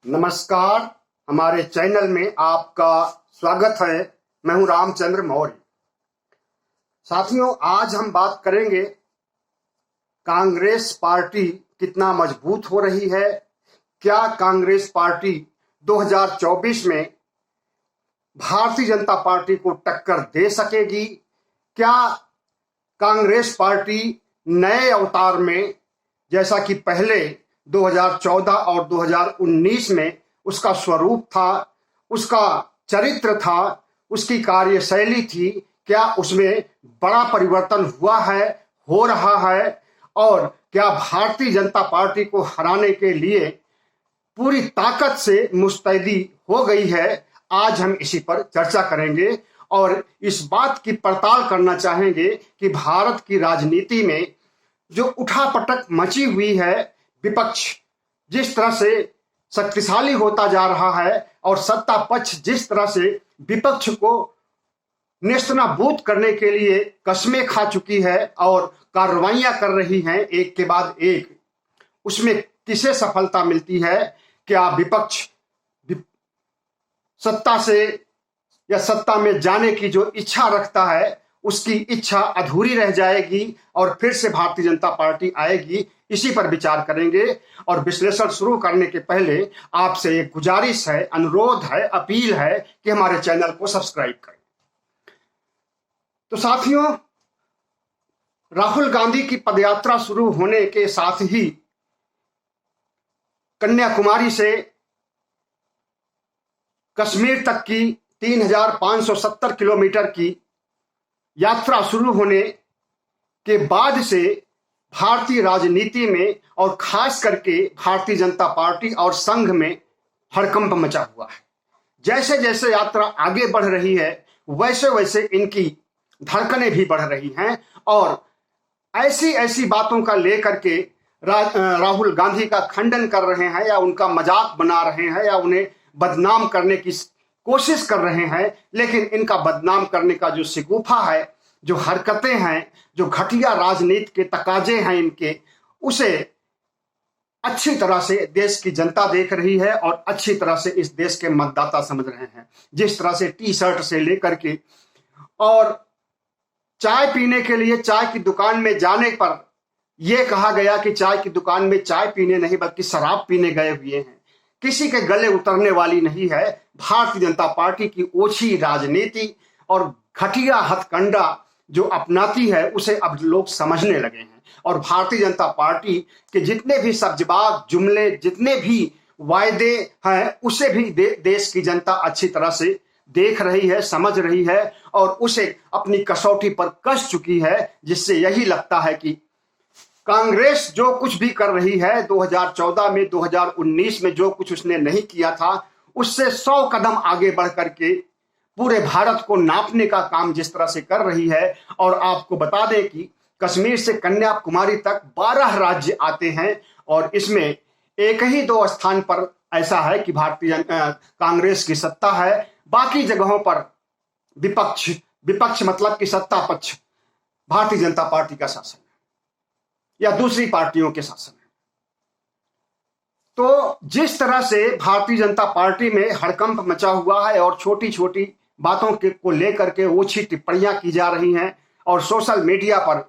नमस्कार। हमारे चैनल में आपका स्वागत है। मैं हूं रामचंद्र मौर्य। साथियों, आज हम बात करेंगे कांग्रेस पार्टी कितना मजबूत हो रही है। क्या कांग्रेस पार्टी 2024 में भारतीय जनता पार्टी को टक्कर दे सकेगी? क्या कांग्रेस पार्टी नए अवतार में, जैसा कि पहले 2014 और 2019 में उसका स्वरूप था, उसका चरित्र था, उसकी कार्यशैली थी, क्या उसमें बड़ा परिवर्तन हुआ है, हो रहा है? और क्या भारतीय जनता पार्टी को हराने के लिए पूरी ताकत से मुस्तैदी हो गई है? आज हम इसी पर चर्चा करेंगे और इस बात की पड़ताल करना चाहेंगे कि भारत की राजनीति में जो उठापटक मची हुई है, विपक्ष जिस तरह से शक्तिशाली होता जा रहा है और सत्ता पक्ष जिस तरह से विपक्ष को नेस्तनाबूद करने के लिए कस्में खा चुकी है और कार्रवाइयां कर रही हैं एक के बाद एक, उसमें किसे सफलता मिलती है? क्या विपक्ष सत्ता से या सत्ता में जाने की जो इच्छा रखता है उसकी इच्छा अधूरी रह जाएगी और फिर से भारतीय जनता पार्टी आएगी? इसी पर विचार करेंगे। और विश्लेषण शुरू करने के पहले आपसे एक गुजारिश है, अनुरोध है, अपील है कि हमारे चैनल को सब्सक्राइब करें। तो साथियों, राहुल गांधी की पदयात्रा शुरू होने के साथ ही कन्याकुमारी से कश्मीर तक की 3570 किलोमीटर की यात्रा शुरू होने के बाद से भारतीय राजनीति में और खास करके भारतीय जनता पार्टी और संघ में हड़कंप मचा हुआ है। जैसे जैसे यात्रा आगे बढ़ रही है वैसे वैसे इनकी धड़कनें भी बढ़ रही हैं और ऐसी ऐसी बातों का लेकर के राहुल गांधी का खंडन कर रहे हैं या उनका मजाक बना रहे हैं या उन्हें बदनाम करने की कोशिश कर रहे हैं। लेकिन इनका बदनाम करने का जो शिगुफा है, जो हरकतें हैं, जो घटिया राजनीति के तकाजे हैं इनके, उसे अच्छी तरह से देश की जनता देख रही है और अच्छी तरह से इस देश के मतदाता समझ रहे हैं। जिस तरह से टी शर्ट से लेकर के और चाय पीने के लिए चाय की दुकान में जाने पर यह कहा गया कि चाय की दुकान में चाय पीने नहीं बल्कि शराब पीने गए हुए हैं, किसी के गले उतरने वाली नहीं है। भारतीय जनता पार्टी की ओछी राजनीति और घटिया हथकंडा जो अपनाती है उसे अब लोग समझने लगे हैं और भारतीय जनता पार्टी के जितने भी सब्जबाज जुमले, जितने भी वायदे हैं, उसे भी देश की जनता अच्छी तरह से देख रही है, समझ रही है और उसे अपनी कसौटी पर कस चुकी है, जिससे यही लगता है कि कांग्रेस जो कुछ भी कर रही है 2014 में, 2019 में जो कुछ उसने नहीं किया था उससे 100 कदम आगे बढ़ करके पूरे भारत को नापने का काम जिस तरह से कर रही है। और आपको बता दें कि कश्मीर से कन्याकुमारी तक 12 राज्य आते हैं और इसमें एक ही 2 स्थान पर ऐसा है कि भारतीय कांग्रेस की सत्ता है, बाकी जगहों पर विपक्ष मतलब कि सत्ता पक्ष भारतीय जनता पार्टी का शासन या दूसरी पार्टियों के शासन है। तो जिस तरह से भारतीय जनता पार्टी में हड़कंप मचा हुआ है और छोटी छोटी बातों को लेकर के ओछी टिप्पणियां की जा रही हैं और सोशल मीडिया पर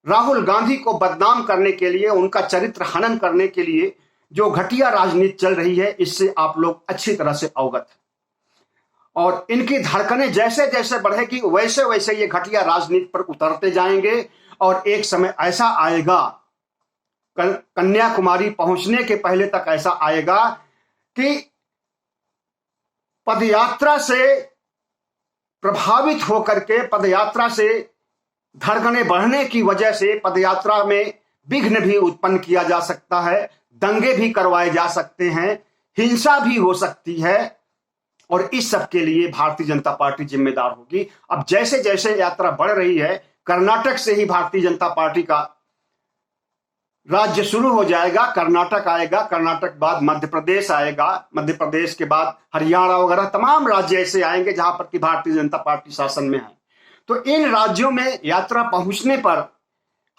राहुल गांधी को बदनाम करने के लिए, उनका चरित्र हनन करने के लिए जो घटिया राजनीति चल रही है, इससे आप लोग अच्छी तरह से अवगत हैं और इनकी धड़कनें जैसे जैसे बढ़ेगी वैसे वैसे ये घटिया राजनीति पर उतरते जाएंगे और एक समय ऐसा आएगा, कन्याकुमारी पहुंचने के पहले तक ऐसा आएगा कि पदयात्रा से प्रभावित होकर के, पदयात्रा से धड़कनें बढ़ने की वजह से पदयात्रा में विघ्न भी उत्पन्न किया जा सकता है, दंगे भी करवाए जा सकते हैं, हिंसा भी हो सकती है और इस सब के लिए भारतीय जनता पार्टी जिम्मेदार होगी। अब जैसे जैसे यात्रा बढ़ रही है, कर्नाटक से ही भारतीय जनता पार्टी का राज्य शुरू हो जाएगा, कर्नाटक आएगा, कर्नाटक बाद मध्य प्रदेश आएगा, मध्य प्रदेश के बाद हरियाणा वगैरह तमाम राज्य ऐसे आएंगे जहां पर कि भारतीय जनता पार्टी शासन में है। तो इन राज्यों में यात्रा पहुंचने पर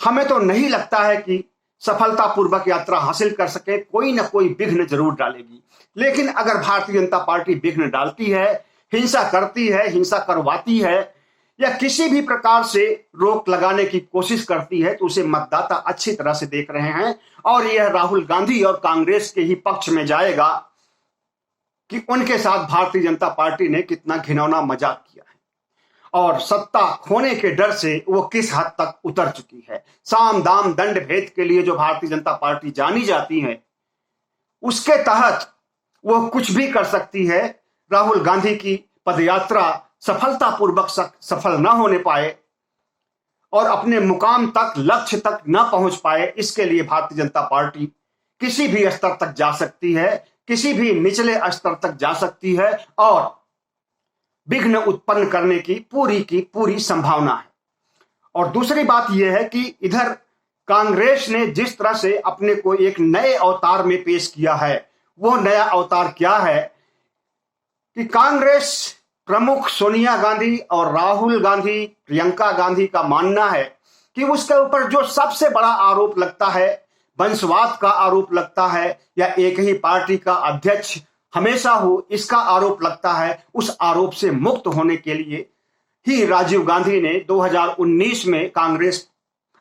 हमें तो नहीं लगता है कि सफलतापूर्वक यात्रा हासिल कर सके, कोई ना कोई विघ्न जरूर डालेगी। लेकिन अगर भारतीय जनता पार्टी विघ्न डालती है, हिंसा करती है, हिंसा करवाती है या किसी भी प्रकार से रोक लगाने की कोशिश करती है, तो उसे मतदाता अच्छी तरह से देख रहे हैं और यह राहुल गांधी और कांग्रेस के ही पक्ष में जाएगा कि उनके साथ भारतीय जनता पार्टी ने कितना घिनौना मजाक किया है और सत्ता खोने के डर से वो किस हद तक उतर चुकी है। साम दाम दंड भेद के लिए जो भारतीय जनता पार्टी जानी जाती है, उसके तहत वो कुछ भी कर सकती है। राहुल गांधी की पदयात्रा सफलतापूर्वक सफल न होने पाए और अपने मुकाम तक, लक्ष्य तक न पहुंच पाए, इसके लिए भारतीय जनता पार्टी किसी भी स्तर तक जा सकती है, किसी भी निचले स्तर तक जा सकती है और विघ्न उत्पन्न करने की पूरी संभावना है। और दूसरी बात यह है कि इधर कांग्रेस ने जिस तरह से अपने को एक नए अवतार में पेश किया है, वो नया अवतार क्या है कि कांग्रेस प्रमुख सोनिया गांधी और राहुल गांधी, प्रियंका गांधी का मानना है कि उसके ऊपर जो सबसे बड़ा आरोप लगता है, वंशवाद का आरोप लगता है या एक ही पार्टी का अध्यक्ष हमेशा हो, इसका आरोप लगता है, उस आरोप से मुक्त होने के लिए ही राजीव गांधी ने 2019 में कांग्रेस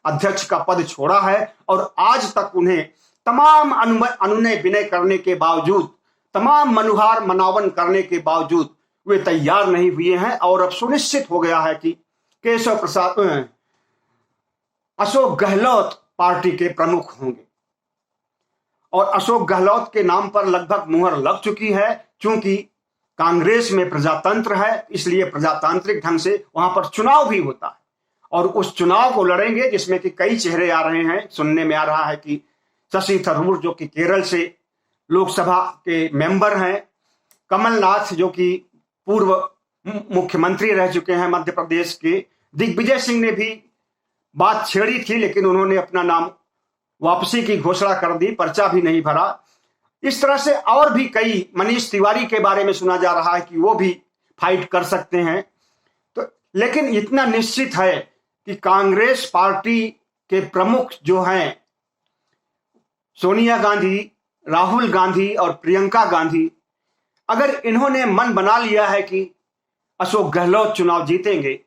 अध्यक्ष का पद छोड़ा है और आज तक उन्हें तमाम अनुनय विनय करने के बावजूद, तमाम मनुहार मनावन करने के बावजूद वे तैयार नहीं हुए हैं और अब सुनिश्चित हो गया है कि अशोक गहलोत पार्टी के प्रमुख होंगे और अशोक गहलोत के नाम पर लगभग मुहर लग चुकी है। चूंकि कांग्रेस में प्रजातंत्र है, इसलिए प्रजातांत्रिक ढंग से वहां पर चुनाव भी होता है और उस चुनाव को लड़ेंगे जिसमें कि कई चेहरे आ रहे हैं। सुनने में आ रहा है कि शशि थरूर जो कि केरल से लोकसभा के मेंबर हैं, कमलनाथ जो कि पूर्व मुख्यमंत्री रह चुके हैं मध्य प्रदेश के, दिग्विजय सिंह ने भी बात छेड़ी थी लेकिन उन्होंने अपना नाम वापसी की घोषणा कर दी, पर्चा भी नहीं भरा। इस तरह से और भी कई, मनीष तिवारी के बारे में सुना जा रहा है कि वो भी फाइट कर सकते हैं। तो लेकिन इतना निश्चित है कि कांग्रेस पार्टी के प्रमुख जो हैं सोनिया गांधी, राहुल गांधी और प्रियंका गांधी, अगर इन्होंने मन बना लिया है कि अशोक गहलोत चुनाव जीतेंगे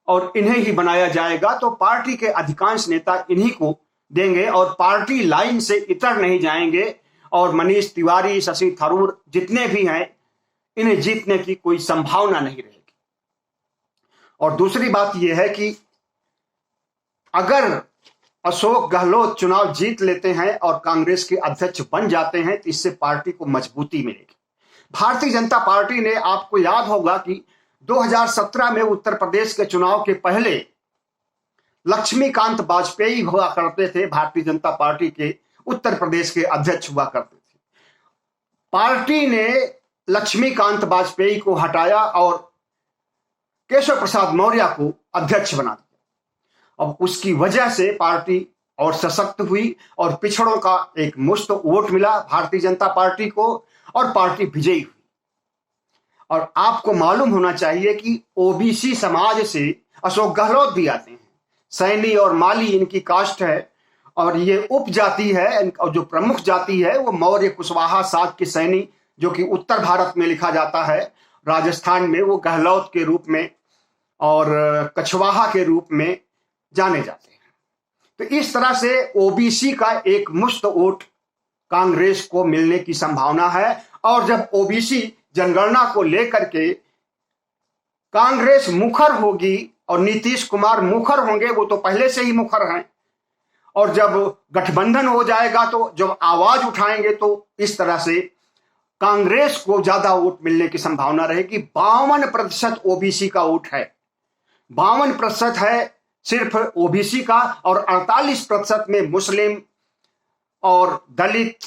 और इन्हें ही बनाया जाएगा, तो पार्टी के अधिकांश नेता इन्हीं को देंगे और पार्टी लाइन से इतर नहीं जाएंगे और मनीष तिवारी, शशि थरूर जितने भी हैं, इन्हें जीतने की कोई संभावना नहीं रहेगी। और दूसरी बात यह है कि अगर अशोक गहलोत चुनाव जीत लेते हैं और कांग्रेस के अध्यक्ष बन जाते हैं तो इससे पार्टी को मजबूती मिलेगी। भारतीय जनता पार्टी ने, आपको याद होगा कि 2017 में उत्तर प्रदेश के चुनाव के पहले लक्ष्मीकांत वाजपेयी हुआ करते थे, भारतीय जनता पार्टी के उत्तर प्रदेश के अध्यक्ष हुआ करते थे। पार्टी ने लक्ष्मीकांत वाजपेयी को हटाया और केशव प्रसाद मौर्य को अध्यक्ष बना दिया। अब उसकी वजह से पार्टी और सशक्त हुई और पिछड़ों का एक मुश्त वोट मिला भारतीय जनता पार्टी को और पार्टी विजयी हुई। और आपको मालूम होना चाहिए कि ओबीसी समाज से अशोक गहलोत भी आते हैं। सैनी और माली इनकी कास्ट है और ये उप जाति है और जो प्रमुख जाति है वो मौर्य कुशवाहा साग के सैनी, जो कि उत्तर भारत में लिखा जाता है, राजस्थान में वो गहलोत के रूप में और कछवाहा के रूप में जाने जाते हैं। तो इस तरह से ओबीसी का एक मुश्त वोट कांग्रेस को मिलने की संभावना है और जब ओबीसी जनगणना को लेकर के कांग्रेस मुखर होगी और नीतीश कुमार मुखर होंगे, वो तो पहले से ही मुखर हैं, और जब गठबंधन हो जाएगा तो जब आवाज उठाएंगे तो इस तरह से कांग्रेस को ज्यादा वोट मिलने की संभावना रहेगी। 52% ओबीसी का वोट है, 52% है सिर्फ ओबीसी का और 48% में मुस्लिम और दलित,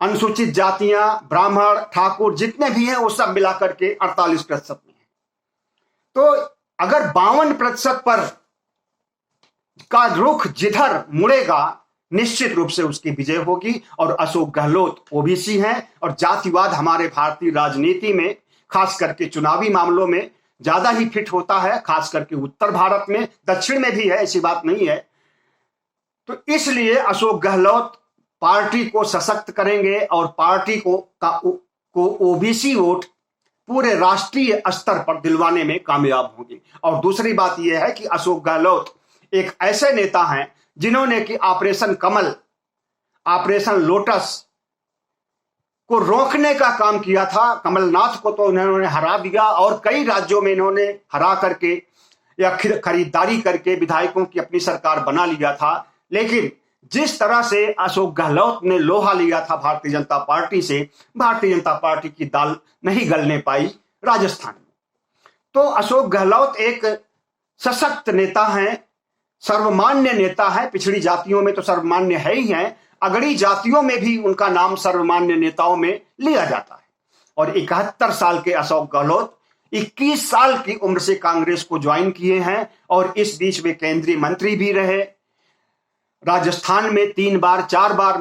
अनुसूचित जातियां, ब्राह्मण, ठाकुर जितने भी हैं वो सब मिलाकर के 48% में है। तो अगर 52% पर का रुख जिधर मुड़ेगा निश्चित रूप से उसकी विजय होगी। और अशोक गहलोत ओबीसी हैं और जातिवाद हमारे भारतीय राजनीति में खास करके चुनावी मामलों में ज्यादा ही फिट होता है, खास करके उत्तर भारत में, दक्षिण में भी है, ऐसी बात नहीं है। तो इसलिए अशोक गहलोत पार्टी को सशक्त करेंगे और पार्टी को ओबीसी वोट पूरे राष्ट्रीय स्तर पर दिलवाने में कामयाब होंगे। और दूसरी बात यह है कि अशोक गहलोत एक ऐसे नेता हैं जिन्होंने कि ऑपरेशन कमल, ऑपरेशन लोटस को रोकने का काम किया था। कमलनाथ को तो उन्होंने हरा दिया और कई राज्यों में इन्होंने हरा करके या खरीदारी करके विधायकों की अपनी सरकार बना लिया था। लेकिन जिस तरह से अशोक गहलोत ने लोहा लिया था भारतीय जनता पार्टी से, भारतीय जनता पार्टी की दाल नहीं गलने पाई राजस्थान में। तो अशोक गहलोत एक सशक्त नेता हैं, सर्वमान्य नेता है। पिछड़ी जातियों में तो सर्वमान्य है ही है, अगड़ी जातियों में भी उनका नाम सर्वमान्य नेताओं में लिया जाता है। और 71 साल के अशोक गहलोत 21 साल की उम्र से कांग्रेस को ज्वाइन किए हैं और इस बीच में केंद्रीय मंत्री भी रहे, राजस्थान में 3 बार 4 बार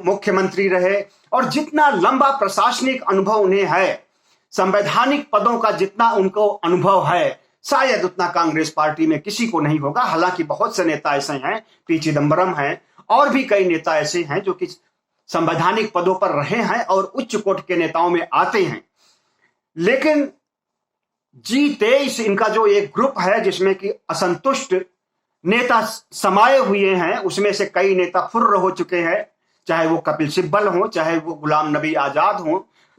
मुख्यमंत्री रहे। और जितना लंबा प्रशासनिक अनुभव उन्हें है, संवैधानिक पदों का जितना उनको अनुभव है, शायद उतना कांग्रेस पार्टी में किसी को नहीं होगा। हालांकि बहुत से नेता ऐसे हैं, पी चिदंबरम हैं और भी कई नेता ऐसे हैं जो कि संवैधानिक पदों पर रहे हैं और उच्च कोट के नेताओं में आते हैं। लेकिन G23 इनका जो एक ग्रुप है जिसमें कि असंतुष्ट नेता समाये हुए हैं, उसमें से कई नेता फुर्र हो चुके हैं, चाहे वो कपिल सिब्बल हो, चाहे वो गुलाम नबी आजाद हो।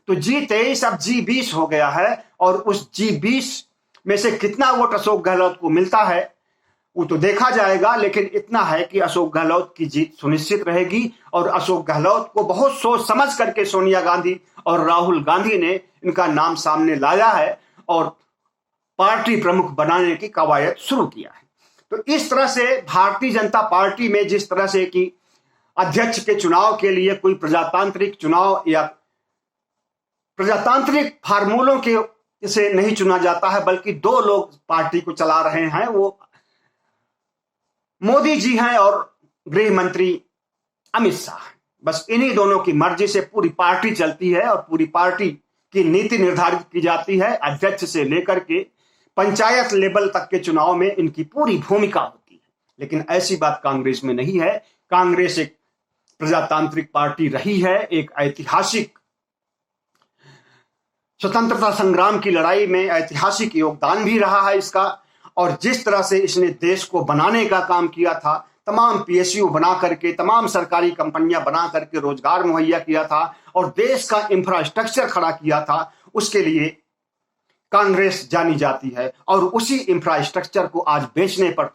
तो G23 अब G20 हो गया है और उस G20 में से कितना वोट अशोक गहलोत को मिलता है वो तो देखा जाएगा। लेकिन इतना है कि अशोक गहलोत की जीत सुनिश्चित रहेगी और अशोक गहलोत को बहुत सोच समझ करके सोनिया गांधी और राहुल गांधी ने इनका नाम सामने लाया है और पार्टी प्रमुख बनाने की कवायद शुरू किया है। तो इस तरह से भारतीय जनता पार्टी में जिस तरह से कि अध्यक्ष के चुनाव के लिए कोई प्रजातांत्रिक चुनाव या प्रजातांत्रिक फार्मूलों के से नहीं चुना जाता है, बल्कि 2 लोग पार्टी को चला रहे हैं, वो मोदी जी हैं और गृह मंत्री अमित शाह। बस इन्हीं दोनों की मर्जी से पूरी पार्टी चलती है और पूरी पार्टी की नीति निर्धारित की जाती है। अध्यक्ष से लेकर के पंचायत लेवल तक के चुनाव में इनकी पूरी भूमिका होती है। लेकिन ऐसी बात कांग्रेस में नहीं है। कांग्रेस एक प्रजातांत्रिक पार्टी रही है, एक ऐतिहासिक स्वतंत्रता संग्राम की लड़ाई में ऐतिहासिक योगदान भी रहा है इसका। और जिस तरह से इसने देश को बनाने का काम किया था, तमाम पीएसयू बना करके, तमाम सरकारी कंपनियां बना करके रोजगार मुहैया किया था और देश का इंफ्रास्ट्रक्चर खड़ा किया था, उसके लिए कांग्रेस जानी जाती है। और उसी इंफ्रास्ट्रक्चर को आज बेचने पर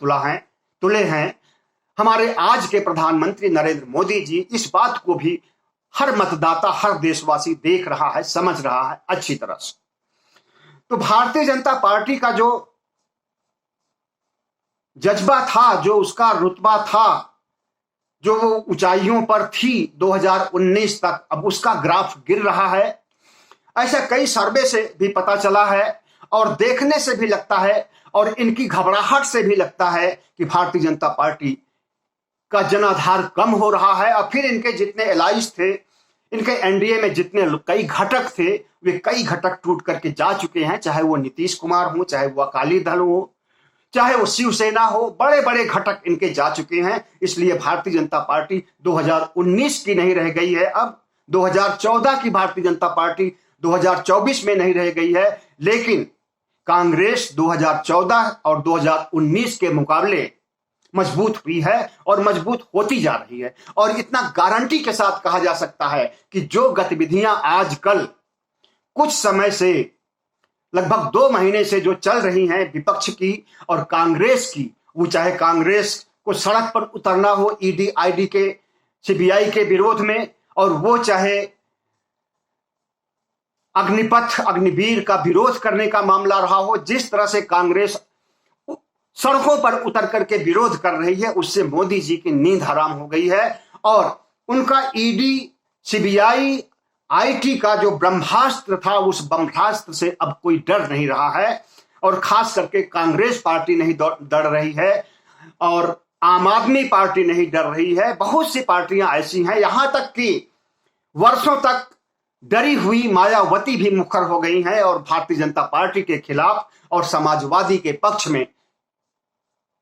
तुले हैं हमारे आज के प्रधानमंत्री नरेंद्र मोदी जी। इस बात को भी हर मतदाता, हर देशवासी देख रहा है, समझ रहा है अच्छी तरह से। तो भारतीय जनता पार्टी का जो जज्बा था, जो उसका रुतबा था, जो वो ऊंचाइयों पर थी 2019 तक, अब उसका ग्राफ गिर रहा है। ऐसा कई सर्वे से भी पता चला है और देखने से भी लगता है और इनकी घबराहट से भी लगता है कि भारतीय जनता पार्टी का जनाधार कम हो रहा है। और फिर इनके जितने एलाइज थे, इनके एनडीए में जितने कई घटक थे, वे कई घटक टूट करके जा चुके हैं, चाहे वो नीतीश कुमार हो, चाहे वो अकाली दल हो, चाहे वो शिवसेना हो, बड़े बड़े घटक इनके जा चुके हैं। इसलिए भारतीय जनता पार्टी 2019 की नहीं रह गई है, अब 2014 की भारतीय जनता पार्टी 2024 में नहीं रह गई है। लेकिन कांग्रेस 2014 और 2019 के मुकाबले मजबूत हुई है और मजबूत होती जा रही है। और इतना गारंटी के साथ कहा जा सकता है कि जो गतिविधियां आजकल कुछ समय से, लगभग 2 महीने से जो चल रही हैं विपक्ष की और कांग्रेस की, वो चाहे कांग्रेस को सड़क पर उतरना हो ईडी आईडी के, सीबीआई के विरोध में, और वो चाहे अग्निपथ अग्निवीर का विरोध करने का मामला रहा हो, जिस तरह से कांग्रेस सड़कों पर उतर करके विरोध कर रही है, उससे मोदी जी की नींद हराम हो गई है। और उनका ईडी सीबीआई आईटी का जो ब्रह्मास्त्र था, उस ब्रह्मास्त्र से अब कोई डर नहीं रहा है। और खास करके कांग्रेस पार्टी नहीं डर रही है और आम आदमी पार्टी नहीं डर रही है। बहुत सी पार्टियां ऐसी हैं, यहां तक कि वर्षों तक डरी हुई मायावती भी मुखर हो गई हैं और भारतीय जनता पार्टी के खिलाफ और समाजवादी के पक्ष में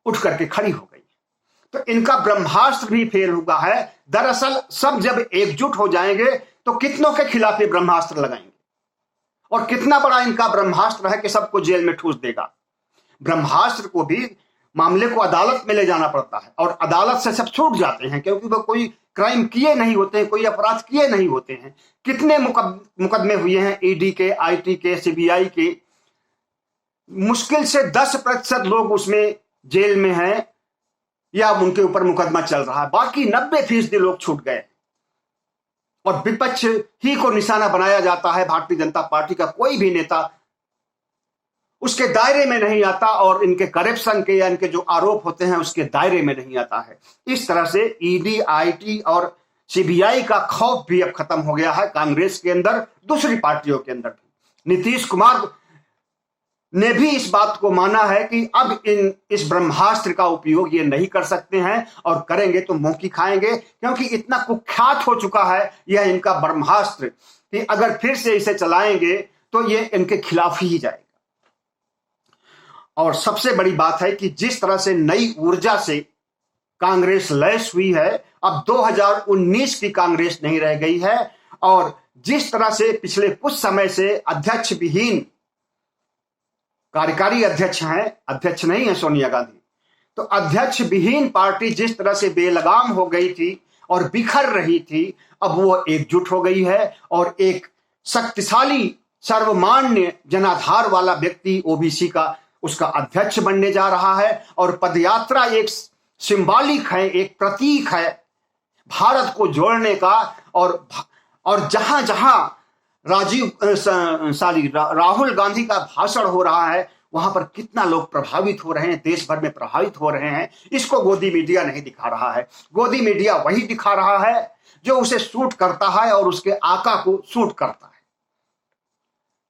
उठ करके खड़ी हो गई। तो इनका ब्रह्मास्त्र भी फेल हुआ है। दरअसल सब जब एकजुट हो जाएंगे तो कितनों के खिलाफ ये ब्रह्मास्त्र लगाएंगे, और कितना बड़ा इनका ब्रह्मास्त्र है कि सबको जेल में ठूस देगा। ब्रह्मास्त्र को भी मामले को अदालत में ले जाना पड़ता है, और अदालत से सब छूट जाते हैं क्योंकि वो कोई क्राइम किए नहीं होते हैं, कोई अपराध किए नहीं होते हैं। कितने मुकदमे हुए हैं ईडी के, आईटी के, सीबीआई के, मुश्किल से 10% लोग उसमें जेल में हैं या उनके ऊपर मुकदमा चल रहा है, बाकी 90% लोग छूट गए। और विपक्ष ही को निशाना बनाया जाता है। भारतीय जनता पार्टी का कोई भी नेता उसके दायरे में नहीं आता, और इनके करप्शन के या इनके जो आरोप होते हैं उसके दायरे में नहीं आता है। इस तरह से ईडी, आईटी और सीबीआई का खौफ भी अब खत्म हो गया है कांग्रेस के अंदर, दूसरी पार्टियों के अंदर भी। नीतीश कुमार ने भी इस बात को माना है कि अब इस ब्रह्मास्त्र का उपयोग ये नहीं कर सकते हैं, और करेंगे तो मुंह की खाएंगे, क्योंकि इतना कुख्यात हो चुका है यह इनका ब्रह्मास्त्र कि अगर फिर से इसे चलाएंगे तो ये इनके खिलाफ ही जाएगा। और सबसे बड़ी बात है कि जिस तरह से नई ऊर्जा से कांग्रेस लैस हुई है, अब 2019 की कांग्रेस नहीं रह गई है। और जिस तरह से पिछले कुछ समय से अध्यक्ष विहीन, कार्यकारी अध्यक्ष हैं, अध्यक्ष नहीं है सोनिया गांधी, तो अध्यक्ष विहीन पार्टी जिस तरह से बेलगाम हो गई थी और बिखर रही थी, अब वो एकजुट हो गई है और एक शक्तिशाली, सर्वमान्य, जनाधार वाला व्यक्ति ओबीसी का उसका अध्यक्ष बनने जा रहा है। और पदयात्रा एक सिंबॉलिक है, एक प्रतीक है भारत को जोड़ने का। और जहां जहां राहुल गांधी का भाषण हो रहा है वहां पर कितना लोग प्रभावित हो रहे हैं, देश भर में प्रभावित हो रहे हैं। इसको गोदी मीडिया नहीं दिखा रहा है। गोदी मीडिया वही दिखा रहा है जो उसे सूट करता है और उसके आका को सूट करता है।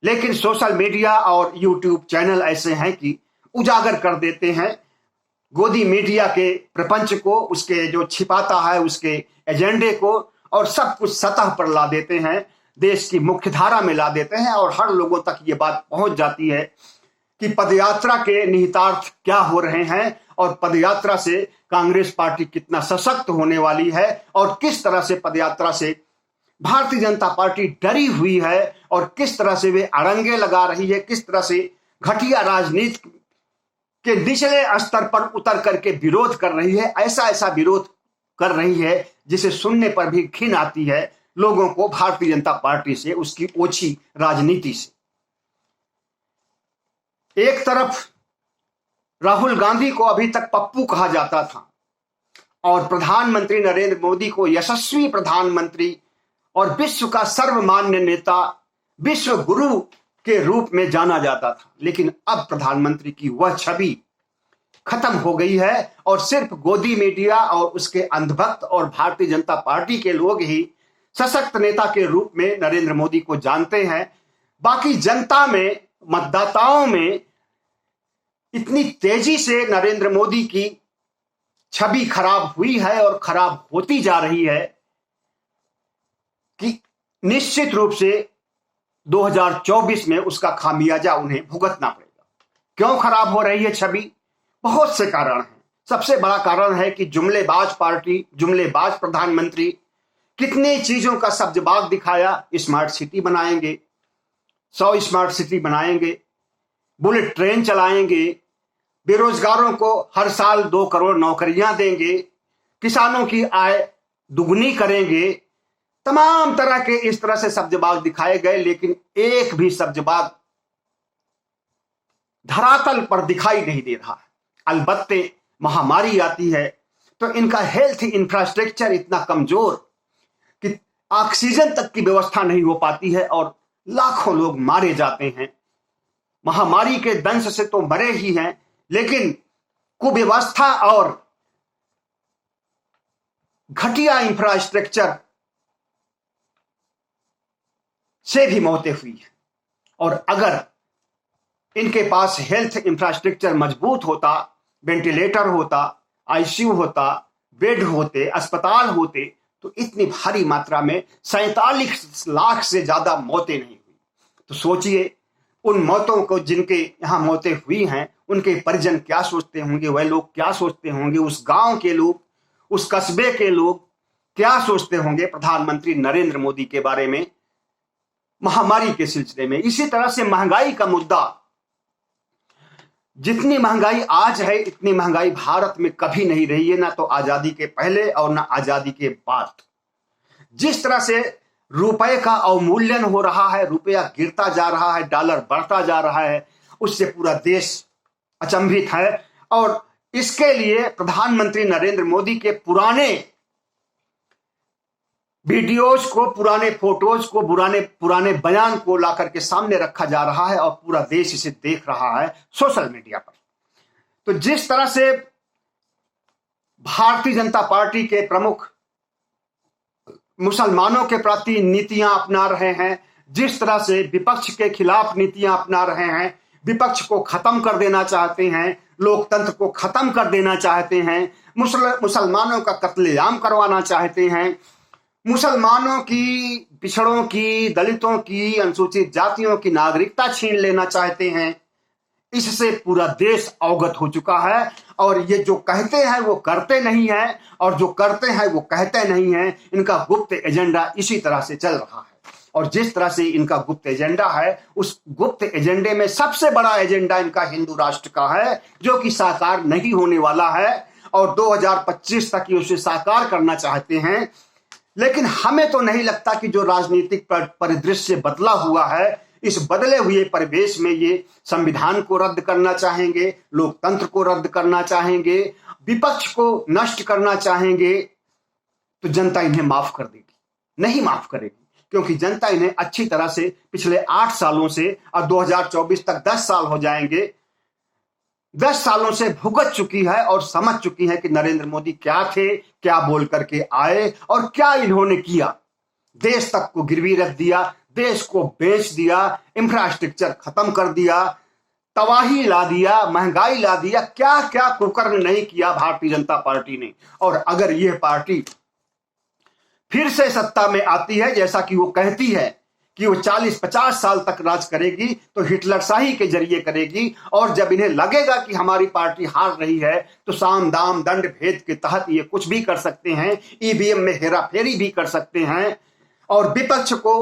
लेकिन सोशल मीडिया और यूट्यूब चैनल ऐसे हैं कि उजागर कर देते हैं गोदी मीडिया के प्रपंच को, उसके जो छिपाता है उसके एजेंडे को, और सब कुछ सतह पर ला देते हैं, देश की मुख्य धारा में ला देते हैं। और हर लोगों तक ये बात पहुंच जाती है कि पदयात्रा के निहितार्थ क्या हो रहे हैं, और पदयात्रा से कांग्रेस पार्टी कितना सशक्त होने वाली है, और किस तरह से पदयात्रा से भारतीय जनता पार्टी डरी हुई है, और किस तरह से वे अड़ंगे लगा रही है, किस तरह से घटिया राजनीति के निचले स्तर पर उतर करके विरोध कर रही है। ऐसा विरोध कर रही है जिसे सुनने पर भी घिन आती है लोगों को भारतीय जनता पार्टी से, उसकी ओछी राजनीति से। एक तरफ राहुल गांधी को अभी तक पप्पू कहा जाता था, और प्रधानमंत्री नरेंद्र मोदी को यशस्वी प्रधानमंत्री और विश्व का सर्वमान्य नेता, विश्व गुरु के रूप में जाना जाता था। लेकिन अब प्रधानमंत्री की वह छवि खत्म हो गई है, और सिर्फ गोदी मीडिया और उसके अंधभक्त और भारतीय जनता पार्टी के लोग ही सशक्त नेता के रूप में नरेंद्र मोदी को जानते हैं। बाकी जनता में, मतदाताओं में इतनी तेजी से नरेंद्र मोदी की छवि खराब हुई है और खराब होती जा रही है कि निश्चित रूप से 2024 में उसका खामियाजा उन्हें भुगतना पड़ेगा। क्यों खराब हो रही है छवि? बहुत से कारण हैं। सबसे बड़ा कारण है कि जुमलेबाज पार्टी, जुमलेबाज प्रधानमंत्री कितने चीजों का सब्जबाग दिखाया। स्मार्ट सिटी बनाएंगे, 100 स्मार्ट सिटी बनाएंगे, बुलेट ट्रेन चलाएंगे, बेरोजगारों को हर साल 2 करोड़ नौकरियां देंगे, किसानों की आय दुगनी करेंगे। तमाम तरह के इस तरह से सब्जबाग दिखाए गए, लेकिन एक भी सब्जबाग धरातल पर दिखाई नहीं दे रहा है। अलबत्ते महामारी आती है तो इनका हेल्थ इंफ्रास्ट्रक्चर इतना कमजोर कि ऑक्सीजन तक की व्यवस्था नहीं हो पाती है और लाखों लोग मारे जाते हैं। महामारी के दंश से तो मरे ही हैं, लेकिन कुव्यवस्था और घटिया इंफ्रास्ट्रक्चर से भी मौतें हुई हैं। और अगर इनके पास हेल्थ इंफ्रास्ट्रक्चर मजबूत होता, वेंटिलेटर होता, आईसीयू होता, बेड होते, अस्पताल होते, तो इतनी भारी मात्रा में 47 लाख से ज्यादा मौतें नहीं हुई। तो सोचिए उन मौतों को, जिनके यहाँ मौतें हुई हैं, उनके परिजन क्या सोचते होंगे, वह लोग क्या सोचते होंगे, उस गांव के लोग उस कस्बे के लोग क्या सोचते होंगे प्रधानमंत्री नरेंद्र मोदी के बारे में महामारी के सिलसिले में। इसी तरह से महंगाई का मुद्दा, जितनी महंगाई आज है इतनी महंगाई भारत में कभी नहीं रही है, ना तो आजादी के पहले और ना आजादी के बाद। जिस तरह से रुपए का अवमूल्यन हो रहा है, रुपया गिरता जा रहा है, डॉलर बढ़ता जा रहा है, उससे पूरा देश अचंभित है। और इसके लिए प्रधानमंत्री नरेंद्र मोदी के पुराने वीडियोज को, पुराने फोटोज को, पुराने बयान को लाकर के सामने रखा जा रहा है और पूरा देश इसे देख रहा है सोशल मीडिया पर। तो जिस तरह से भारतीय जनता पार्टी के प्रमुख मुसलमानों के प्रति नीतियां अपना रहे हैं, जिस तरह से विपक्ष के खिलाफ नीतियां अपना रहे हैं, विपक्ष को खत्म कर देना चाहते हैं, लोकतंत्र को खत्म कर देना चाहते हैं, मुसलमानों का कत्लेआम करवाना चाहते हैं, मुसलमानों की, पिछड़ों की, दलितों की, अनुसूचित जातियों की नागरिकता छीन लेना चाहते हैं, इससे पूरा देश अवगत हो चुका है। और ये जो कहते हैं वो करते नहीं हैं, और जो करते हैं वो कहते नहीं हैं। इनका गुप्त एजेंडा इसी तरह से चल रहा है। और जिस तरह से इनका गुप्त एजेंडा है, उस गुप्त एजेंडे में सबसे बड़ा एजेंडा इनका हिंदू राष्ट्र का है, जो कि साकार नहीं होने वाला है और 2025 तक ये उसे साकार करना चाहते हैं। लेकिन हमें तो नहीं लगता कि जो राजनीतिक परिदृश्य बदला हुआ है, इस बदले हुए परिवेश में ये संविधान को रद्द करना चाहेंगे, लोकतंत्र को रद्द करना चाहेंगे, विपक्ष को नष्ट करना चाहेंगे, तो जनता इन्हें माफ कर देगी? नहीं माफ करेगी, क्योंकि जनता इन्हें अच्छी तरह से पिछले 8 सालों से, और 2024 तक 10 साल हो जाएंगे, 10 सालों से भुगत चुकी है और समझ चुकी है कि नरेंद्र मोदी क्या थे, क्या बोल करके आए और क्या इन्होंने किया। देश तक को गिरवी रख दिया, देश को बेच दिया, इंफ्रास्ट्रक्चर खत्म कर दिया, तबाही ला दिया, महंगाई ला दिया, क्या क्या कुकर्म नहीं किया भारतीय जनता पार्टी ने। और अगर यह पार्टी फिर से सत्ता में आती है, जैसा कि वो कहती है कि वो 40-50 साल तक राज करेगी, तो हिटलरशाही के जरिए करेगी। और जब इन्हें लगेगा कि हमारी पार्टी हार रही है, तो साम दाम दंड भेद के तहत ये कुछ भी कर सकते हैं, ईवीएम में हेराफेरी भी कर सकते हैं और विपक्ष को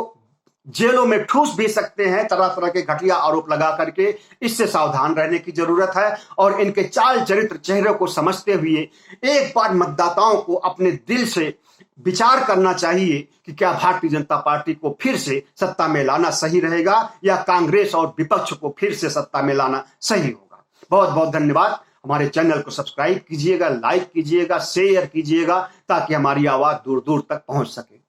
जेलों में ठूस भी सकते हैं, तरह तरह के घटिया आरोप लगा करके। इससे सावधान रहने की जरूरत है। और इनके चाल चरित्र, चेहरे को समझते हुए एक बार मतदाताओं को अपने दिल से विचार करना चाहिए कि क्या भारतीय जनता पार्टी को फिर से सत्ता में लाना सही रहेगा या कांग्रेस और विपक्ष को फिर से सत्ता में लाना सही होगा। बहुत बहुत धन्यवाद। हमारे चैनल को सब्सक्राइब कीजिएगा, लाइक कीजिएगा, शेयर कीजिएगा, ताकि हमारी आवाज दूर दूर तक पहुंच सके।